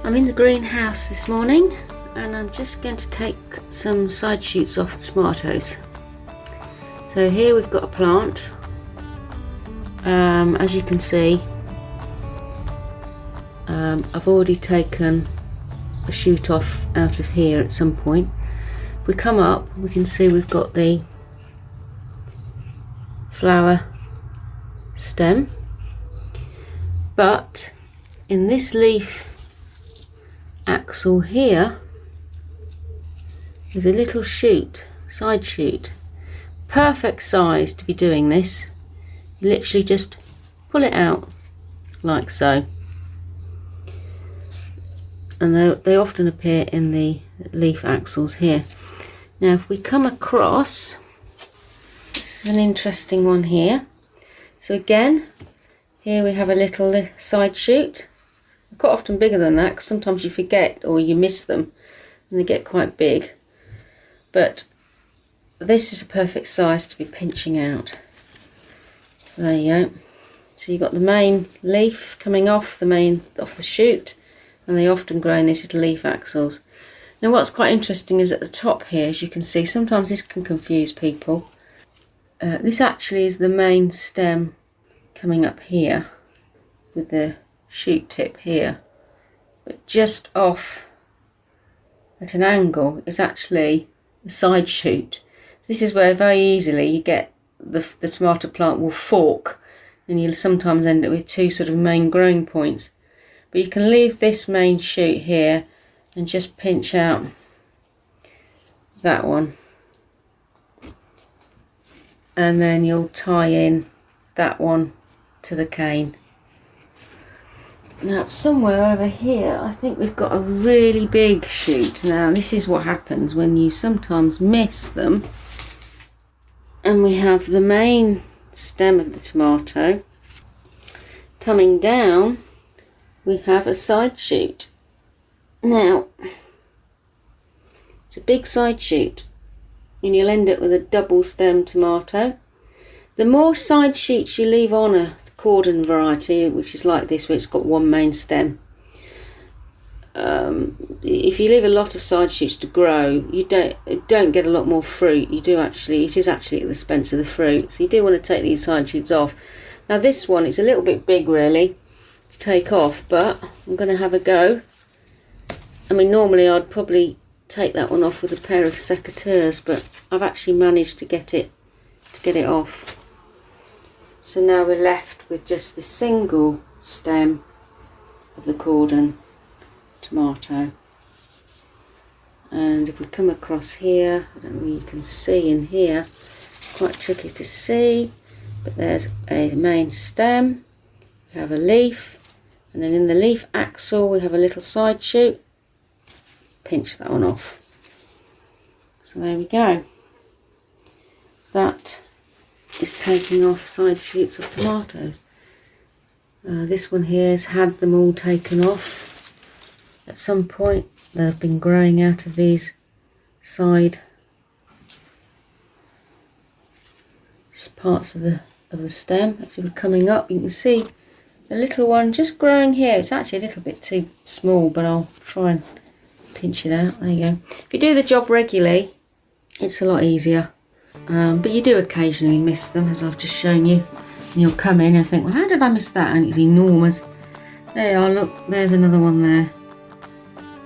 I'm in the greenhouse this morning and I'm just going to take some side shoots off the tomatoes. So here we've got a plant. As you can see, I've already taken a shoot off out of here at some point. If we come up, we can see we've got the flower stem, but in this leaf axil here there's a little shoot, side shoot, perfect size to be doing this. You literally just pull it out like so, and they often appear in the leaf axils here. Now if we come across, this is an interesting one here. So again, here we have a little side shoot. They're quite often bigger than that because sometimes you forget or you miss them and they get quite big. But this is a perfect size to be pinching out. There you go. So you've got the main leaf coming off the shoot, and they often grow in these little leaf axils. Now what's quite interesting is at the top here, as you can see, sometimes this can confuse people. This actually is the main stem coming up here with the shoot tip here, but just off at an angle is actually the side shoot. This is where very easily you get the tomato plant will fork, and you'll sometimes end up with two sort of main growing points. But you can leave this main shoot here and just pinch out that one, and then you'll tie in that one to the cane. Now somewhere over here I think we've got a really big shoot. Now this is what happens when you sometimes miss them, and we have the main stem of the tomato coming down, we have a side shoot. Now it's a big side shoot and you'll end up with a double stem tomato. The more side shoots you leave on a Cordon variety, which is like this where it's got one main stem, if you leave a lot of side shoots to grow, you don't get a lot more fruit. It is actually at the expense of the fruit, so you do want to take these side shoots off. Now this one is a little bit big really to take off, but I'm going to have a go. I mean, normally I'd probably take that one off with a pair of secateurs, but I've actually managed to get it off. So now we're left with just the single stem of the Cordon tomato. And if we come across here, I don't know if you can see in here, quite tricky to see, but there's a main stem, we have a leaf, and then in the leaf axil we have a little side shoot. Pinch that one off. So there we go. That is taking off side shoots of tomatoes. This one here has had them all taken off at some point. They've been growing out of these side parts of the stem. As we're coming up, you can see a little one just growing here. It's actually a little bit too small, but I'll try and pinch it out. There you go. If you do the job regularly, it's a lot easier. But you do occasionally miss them, as I've just shown you. And you'll come in and think, well, how did I miss that? And it's enormous. There you are, look, there's another one there.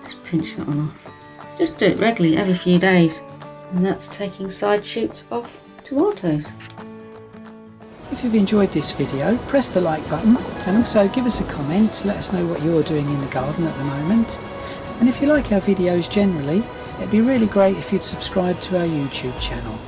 Just pinch that one off. Just do it regularly, every few days. And that's taking side shoots off tomatoes. If you've enjoyed this video, press the like button and also give us a comment. Let us know what you're doing in the garden at the moment. And if you like our videos generally, it'd be really great if you'd subscribe to our YouTube channel.